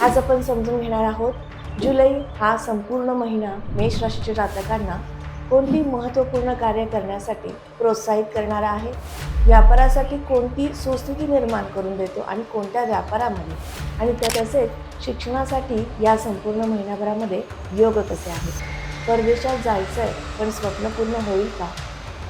आज आपण समजून घेणार आहोत जुलै हा संपूर्ण महिना मेष राशीच्या जातकांना कोणती महत्त्वपूर्ण कार्य करण्यासाठी प्रोत्साहित करणारा आहे, व्यापारासाठी कोणती सुस्थिती निर्माण करून देतो आणि कोणत्या व्यापारामध्ये, आणि तसेच शिक्षणासाठी या संपूर्ण महिन्याभरामध्ये योग कसे आहेत. परदेशात जायचंय पण स्वप्न पूर्ण होईल का?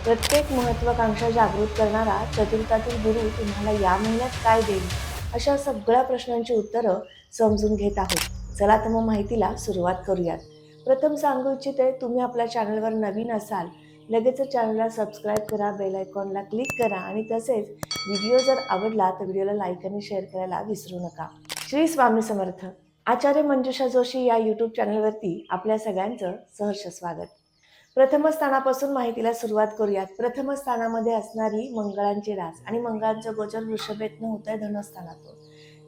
प्रत्येक महत्त्वाकांक्षा जागृत करणारा चतुर्थातील गुरु तुम्हाला या महिन्यात काय देईल, अशा सगळ्या प्रश्नांची उत्तरं समजून घेत आहोत. चला तर मग माहितीला सुरुवात करूयात. प्रथम सांगू इच्छिते, तुम्ही आपल्या चॅनलवर नवीन असाल लगेचच चॅनलला सबस्क्राईब करा, बेल आयकॉनला क्लिक करा आणि तसेच व्हिडिओ जर आवडला तर व्हिडिओला लाईक आणि शेअर करायला विसरू नका. श्री स्वामी समर्थ. आचार्य मंजुषा जोशी या यूट्यूब चॅनलवरती आपल्या सगळ्यांचं सहर्ष स्वागत. प्रथम स्थानापासून माहितीला सुरुवात करूयात. प्रथम स्थानामध्ये असणारी मंगळांची रास आणि मंगळांचं गोचर वृषभेतनं होत आहे धनस्थानातून.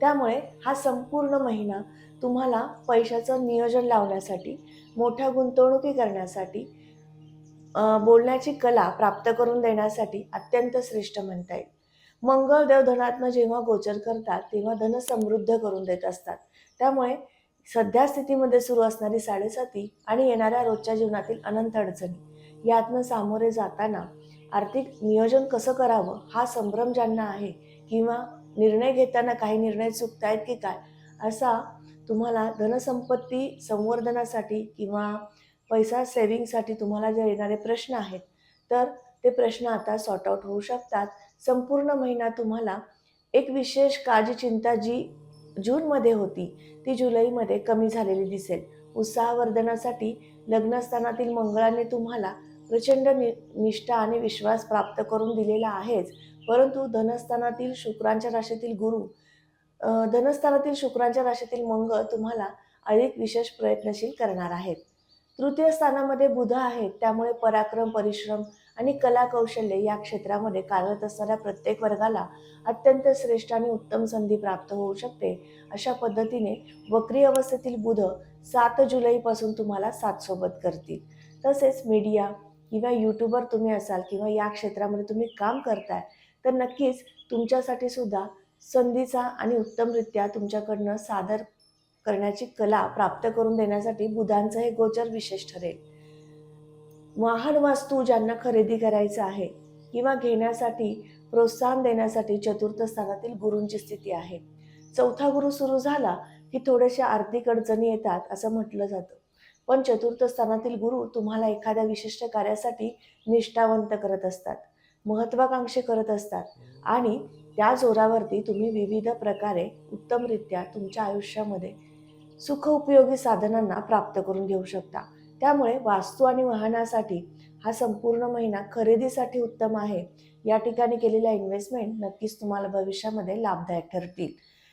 त्यामुळे हा संपूर्ण महिना तुम्हाला पैशाचं नियोजन लावण्यासाठी, मोठ्या गुंतवणुकी करण्यासाठी, बोलण्याची कला प्राप्त करून देण्यासाठी अत्यंत श्रेष्ठ म्हणता येईल. मंगळ देव धनात्म जेव्हा गोचर करतात तेव्हा धन समृद्ध करून देत असतात. त्यामुळे सध्या स्थितीमध्ये सुरू असणारी साडेसाती आणि येणाऱ्या रोजच्या जीवनातील अनंत अडचणी यातनं सामोरे जाताना आर्थिक नियोजन कसं करावं हा संभ्रम ज्यांना आहे, किंवा निर्णय घेताना काही निर्णय चुकतायत की काय, असा तुम्हाला धनसंपत्ती संवर्धनासाठी किंवा पैसा सेव्हिंगसाठी तुम्हाला जे येणारे प्रश्न आहेत, तर ते प्रश्न आता सॉर्ट आउट होऊ शकतात. संपूर्ण महिना तुम्हाला एक विशेष काळजी चिंता जी जूनमध्ये होती ती जुलैमध्ये कमी झालेली दिसेल. उत्साहवर्धनासाठी लग्नस्थानातील मंगळाने तुम्हाला प्रचंड निष्ठा आणि विश्वास प्राप्त करून दिलेला आहेच, परंतु धनस्थानातील शुक्रांच्या राशीतील मंगळ तुम्हाला अधिक विशेष प्रयत्नशील करणार आहेत. तृतीय स्थानामध्ये बुध आहेत, त्यामुळे पराक्रम, परिश्रम आणि कला कौशल्य या क्षेत्रामध्ये कार्यरत असणाऱ्या प्रत्येक वर्गाला अत्यंत श्रेष्ठ आणि उत्तम संधी प्राप्त होऊ शकते. अशा पद्धतीने वक्री अवस्थेतील बुध 7 जुलैपासून तुम्हाला साथ सोबत करतील. तसेच मीडिया किंवा यूट्यूबर तुम्ही असाल किंवा या क्षेत्रामध्ये तुम्ही काम करताय, तर नक्कीच तुमच्यासाठी सुद्धा संधीचा आणि उत्तमरित्या तुमच्याकडनं सादर करण्याची कला प्राप्त करून देण्यासाठी बुधांचं हे गोचर विशेष ठरेल. वाहन वास्तू ज्यांना खरेदी करायचं आहे किंवा घेण्यासाठी प्रोत्साहन देण्यासाठी चतुर्थ स्थानातील गुरूंची स्थिती आहे. चौथा गुरु सुरू झाला की थोडेसे आर्थिक अडचणी येतात असं म्हटलं जातं, पण चतुर्थ स्थानातील गुरु तुम्हाला एखाद्या विशिष्ट कार्यासाठी निष्ठावंत करत असतात, महत्वाकांक्षी करत असतात आणि त्या जोरावरती तुम्ही विविध प्रकारे उत्तमरित्या तुमच्या आयुष्यामध्ये सुख उपयोगी साधनांना प्राप्त करून घेऊ शकता. त्यामुळे वास्तू आणि वाहनासाठी हा संपूर्ण महिना खरेदीसाठी उत्तम आहे. या ठिकाणी केलेल्या इन्व्हेस्टमेंट नक्कीच तुम्हाला भविष्यामध्ये लाभदायक ठरतील.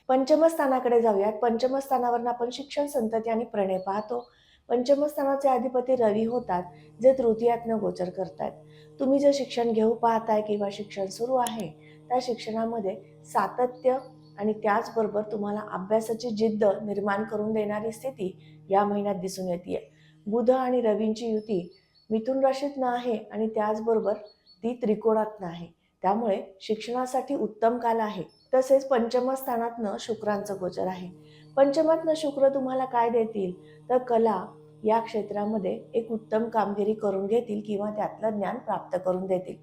पंचम स्थानाकडे जाऊयात. पंचम स्थानावरून आपण शिक्षण, संतती आणि प्रणय पाहतो. पंचम स्थानाचे अधिपती रवी होतात, जे तृतीयातनं गोचर करतात. तुम्ही जे शिक्षण घेऊ पाहताय किंवा शिक्षण सुरू आहे, त्या शिक्षणामध्ये सातत्य आणि त्याचबरोबर तुम्हाला अभ्यासाची जिद्द निर्माण करून देणारी स्थिती या महिन्यात दिसून येते. बुध आणि रवींची युती मिथुन राशीत आहे आणि त्याचबरोबर ती त्रिकोणात आहे. त्यामुळे शिक्षणासाठी उत्तम काल आहे. तसेच पंचम स्थानातनं शुक्रांचं गोचर आहे. पंचमातनं शुक्र तुम्हाला काय देतील, तर कला या क्षेत्रामध्ये एक उत्तम कामगिरी करून घेतील किंवा त्यातलं ज्ञान प्राप्त करून देतील.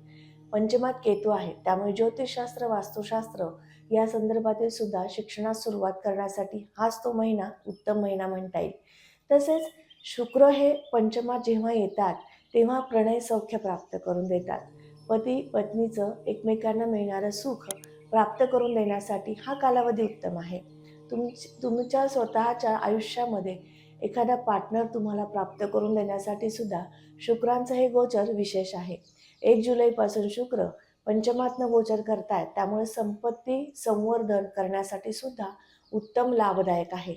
पंचमात केतू आहे, त्यामुळे ज्योतिषशास्त्र, वास्तुशास्त्र या संदर्भातील सुद्धा शिक्षणास सुरुवात करण्यासाठी हाच तो महिना उत्तम महिना म्हणता येईल. तसेच शुक्र हे पंचमात जेव्हा येतात तेव्हा प्रणय सौख्य प्राप्त करून देतात. पती पत्नीचं एकमेकांना मिळणारं सुख प्राप्त करून देण्यासाठी हा कालावधी उत्तम आहे. तुमच्या स्वतःच्या आयुष्यामध्ये एखादा पार्टनर तुम्हाला प्राप्त करून देण्यासाठी सुद्धा शुक्रांचं हे गोचर विशेष आहे. 1 जुलैपासून शुक्र पंचमातनं गोचर करतायत, त्यामुळे संपत्ती संवर्धन करण्यासाठी सुद्धा उत्तम लाभदायक आहे.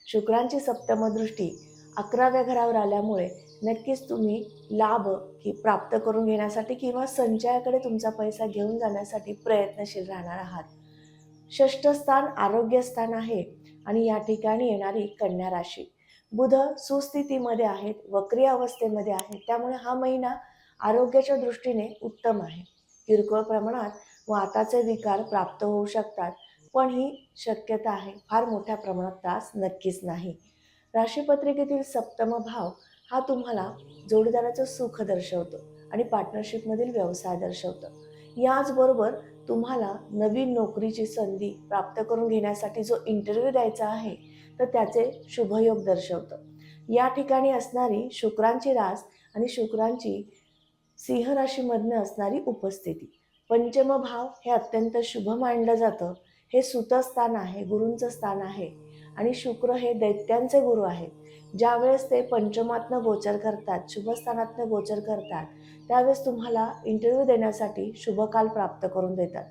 शुक्रांची सप्तम दृष्टी 11व्या घरावर आल्यामुळे नक्कीच तुम्ही लाभ प्राप्त करून घेण्यासाठी किंवा संचयाकडे तुमचा पैसा घेऊन जाण्यासाठी प्रयत्नशील राहणार आहात. षष्ठ स्थान आरोग्यस्थान आहे आणि या ठिकाणी येणारी कन्या राशी. बुध सुस्थितीमध्ये आहेत, वक्री अवस्थेमध्ये आहेत, त्यामुळे हा महिना आरोग्याच्या दृष्टीने उत्तम आहे. किरकोळ प्रमाणात वाताचे विकार प्राप्त होऊ शकतात, पण ही शक्यता आहे, फार मोठ्या प्रमाणात त्रास नक्कीच नाही. राशीपत्रिकेतील सप्तम भाव हा तुम्हाला जोडीदाराचं सुख दर्शवतो आणि पार्टनरशिपमधील व्यवसाय दर्शवतो. याचबरोबर तुम्हाला नवीन नोकरीची संधी प्राप्त करून घेण्यासाठी जो इंटरव्ह्यू द्यायचा आहे, तर त्याचे शुभयोग दर्शवतं. या ठिकाणी असणारी शुक्रांची रास आणि शुक्रांची सिंह राशीमधनं असणारी उपस्थिती. पंचम भाव हे अत्यंत शुभ मानलं जातं. हे सुतस्थान आहे, गुरूंचं स्थान आहे आणि शुक्र हे दैत्यांचे गुरु आहेत. ज्यावेळेस ते पंचमातनं गोचर करतात, शुभस्थानातनं गोचर करतात, त्यावेळेस तुम्हाला इंटरव्ह्यू देण्यासाठी शुभकाल प्राप्त करून देतात.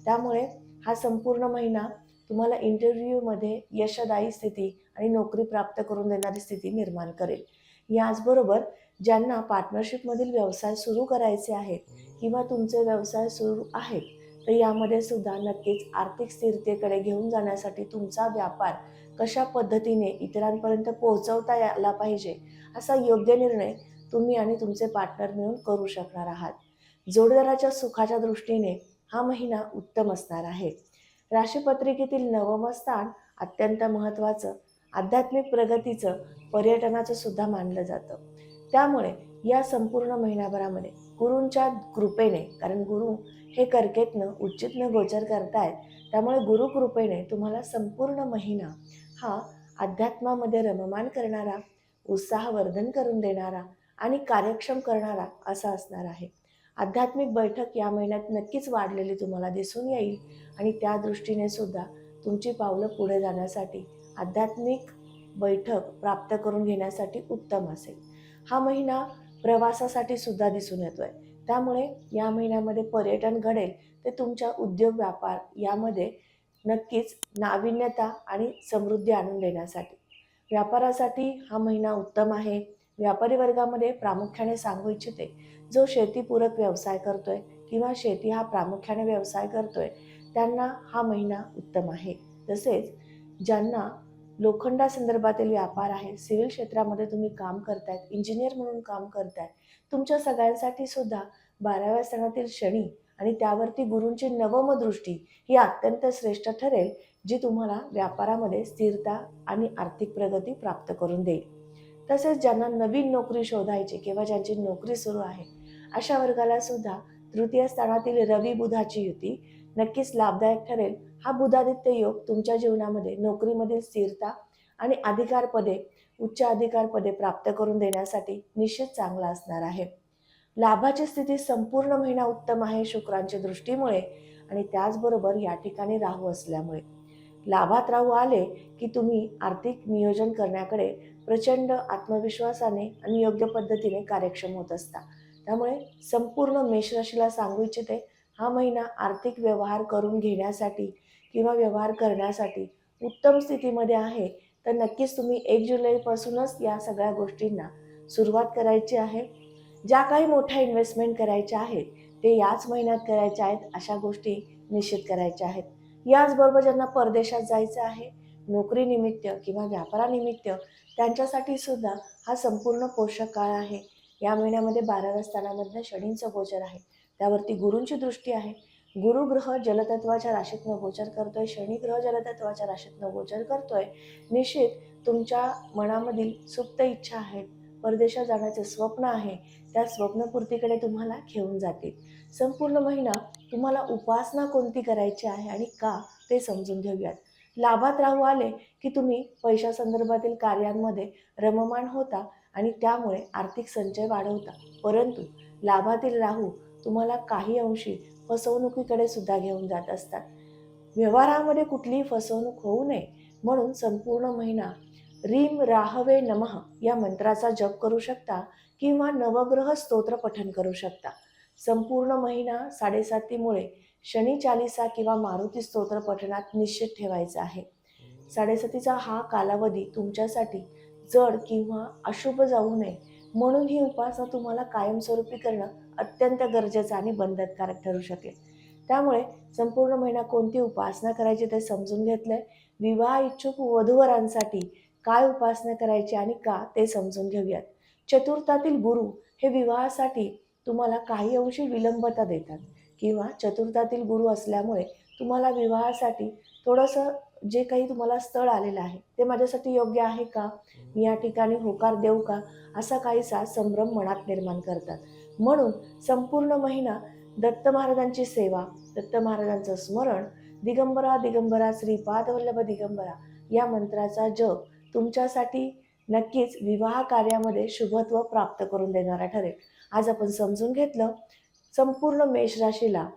त्यामुळे हा संपूर्ण महिना तुम्हाला इंटरव्ह्यूमध्ये यशदायी स्थिती आणि नोकरी प्राप्त करून देणारी स्थिती निर्माण करेल. याचबरोबर ज्यांना पार्टनरशिपमधील व्यवसाय सुरू करायचे आहेत किंवा तुमचे व्यवसाय सुरू आहेत, तर यामध्ये सुद्धा नक्कीच आर्थिक स्थिरतेकडे घेऊन जाण्यासाठी तुमचा व्यापार कशा पद्धतीने इतरांपर्यंत पोहोचवता यायला पाहिजे, असा योग्य निर्णय तुम्ही आणि तुमचे पार्टनर मिळून करू शकणार आहात. जोडीदाराच्या सुखाच्या दृष्टीने हा महिना उत्तम असणार आहे. राशीपत्रिकेतील नवम स्थान अत्यंत महत्त्वाचं, आध्यात्मिक प्रगतीचं, पर्यटनाचं सुद्धा मानलं जातं. त्यामुळे या संपूर्ण महिनाभरामध्ये गुरूंच्या कृपेने, कारण गुरु हे कर्केतनं उच्चितनं गोचर करतायत, त्यामुळे गुरुकृपेने तुम्हाला संपूर्ण महिना हा अध्यात्मामध्ये रममाण करणारा, उत्साहवर्धन करून देणारा आणि कार्यक्षम करणारा असा असणार आहे. आध्यात्मिक बैठक या महिन्यात नक्कीच वाढलेली तुम्हाला दिसून येईल आणि त्या दृष्टीने सुद्धा तुमची पावलं पुढे जाण्यासाठी आध्यात्मिक बैठक प्राप्त करून घेण्यासाठी उत्तम असेल. हा महिना प्रवासासाठी सुद्धा दिसून येतोय. त्यामुळे या महिन्यामध्ये पर्यटन घडेल ते तुमच्या उद्योग व्यापार यामध्ये नक्कीच नाविन्यता आणि समृद्धी आणून देण्यासाठी. व्यापारासाठी हा महिना उत्तम आहे. व्यापारी वर्गामध्ये प्रामुख्याने सांगू इच्छिते, जो शेतीपूरक व्यवसाय करतोय किंवा शेती हा प्रामुख्याने व्यवसाय करतोय, त्यांना हा महिना उत्तम आहे. तसेच ज्यांना लोखंडासंदर्भातील व्यापार आहे, सिव्हिल क्षेत्रामध्ये तुम्ही काम करतायत, इंजिनियर म्हणून काम करताय, तुमच्या सगळ्यांसाठी सुद्धा 12व्या स्थानातील शनी आणि त्यावरती गुरूंची नवम दृष्टी ही अत्यंत श्रेष्ठ ठरेल, जी तुम्हाला व्यापारामध्ये स्थिरता आणि आर्थिक प्रगती प्राप्त करून देईल. तसेच ज्यांना नवीन नोकरी शोधायची किंवा ज्यांची नोकरी सुरू आहे, अशा वर्गाला सुद्धा तृतीय स्थानातील रवी बुधाची युती नक्कीच लाभदायक ठरेल. हा बुधादित्य योग तुमच्या जीवनामध्ये नोकरीमधील स्थिरता आणि अधिकारपदे, उच्च अधिकारपदे प्राप्त करून देण्यासाठी निश्चित चांगला असणार आहे. लाभाची स्थिती संपूर्ण महिना उत्तम आहे शुक्रांच्या दृष्टीमुळे आणि त्याचबरोबर या ठिकाणी राहू असल्यामुळे. लाभात राहू आले की तुम्ही आर्थिक नियोजन करण्याकडे प्रचंड आत्मविश्वासाने आणि योग्य पद्धतीने कार्यक्षम होत असता. त्यामुळे संपूर्ण मेषराशीला सांगू इच्छिते, हा महिना आर्थिक व्यवहार करून घेण्यासाठी किंवा व्यवहार करण्यासाठी उत्तम स्थितीमध्ये आहे. तर नक्कीच तुम्ही 1 जुलैपासूनच या सगळ्या गोष्टींना सुरुवात करायची आहे. ज्या काही मोठ्या इन्व्हेस्टमेंट करायच्या आहेत, ते याच महिन्यात करायच्या आहेत, अशा गोष्टी निश्चित करायच्या आहेत. याचबरोबर ज्यांना परदेशात जायचं आहे, नोकरीनिमित्त किंवा व्यापारानिमित्त, त्यांच्यासाठी सुद्धा हा संपूर्ण पोषक काळ आहे. या महिन्यामध्ये 12व्या स्थानामधनं शनींचं गोचर आहे, त्यावरती गुरूंची दृष्टी आहे. गुरु ग्रह जलतत्वाच्या राशीतनं गोचर करतोय, शनी ग्रह जलतत्वाच्या राशीतनं गोचर करतोय. निश्चित तुमच्या मनामधील सुप्त इच्छा आहेत, परदेशात जाण्याचे स्वप्न आहे, त्या स्वप्नपूर्तीकडे तुम्हाला घेऊन जातील. संपूर्ण महिना तुम्हाला उपासना कोणती करायची आहे आणि का, ते समजून घेऊयात. लाभात राहू आले की तुम्ही पैशासंदर्भातील कार्यांमध्ये रममाण होता आणि त्यामुळे आर्थिक संचय वाढवता. परंतु लाभातील राहू तुम्हाला काही अंशी फसवणुकीकडे सुद्धा घेऊन जात असतात. व्यवहारामध्ये कुठलीही फसवणूक होऊ नये म्हणून संपूर्ण महिना रीम राहवे नमः या मंत्राचा जप करू शकता किंवा नवग्रह स्तोत्र पठण करू शकता. संपूर्ण महिना 7.5मुळे शनी चालिसा किंवा मारुती स्तोत्र पठणात निश्चित ठेवायचा आहे. 7.5चा हा कालावधी तुमच्यासाठी जड किंवा अशुभ जाऊ नये म्हणून ही उपासना तुम्हाला कायमस्वरूपी करणं अत्यंत गरजेचं आणि बंधनकारक ठरू शकेल. त्यामुळे संपूर्ण महिना कोणती उपासना करायची ते समजून घेतलंय. विवाह इच्छुक वधूवरांसाठी काय उपासना करायची आणि का, ते समजून घेऊयात. चतुर्थातील गुरु हे विवाहासाठी तुम्हाला काही अंशी विलंबता देतात किंवा चतुर्थातील गुरु असल्यामुळे तुम्हाला विवाहासाठी थोडंसं जे काही तुम्हाला स्थळ आलेलं आहे ते माझ्यासाठी योग्य आहे का, मी या ठिकाणी होकार देऊ का, असा काहीसा संभ्रम मनात निर्माण करतात. म्हणून संपूर्ण महिना दत्त महाराजांची सेवा, दत्त महाराजांचं स्मरण, दिगंबरा दिगंबरा श्रीपादवल्लभ दिगंबरा या मंत्राचा जप तुमच्यासाठी नक्कीच विवाह कार्यामध्ये शुभत्व प्राप्त करून देणारा ठरेल. आज आपण समजून घेतलं संपूर्ण मेष राशीला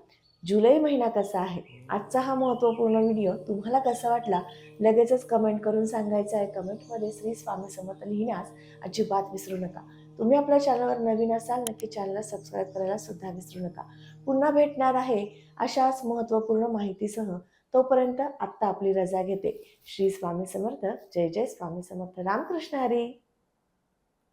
जुलै महिना कसा आहे. आजचा हा महत्त्वपूर्ण व्हिडिओ तुम्हाला कसा वाटला लगेचच कमेंट करून सांगायचं आहे. कमेंटमध्ये श्री स्वामी समर्थ लिहिण्यास अजिबात विसरू नका. तुम्ही आपल्या चॅनलवर नवीन असाल नक्की चॅनलला सबस्क्राईब करायला सुद्धा विसरू नका. पुन्हा भेटणार आहे अशाच महत्त्वपूर्ण माहितीसह. तोपर्यंत आत्ता आपली रजा घेते. श्री स्वामी समर्थ. जय जय स्वामी समर्थ. रामकृष्ण हरी.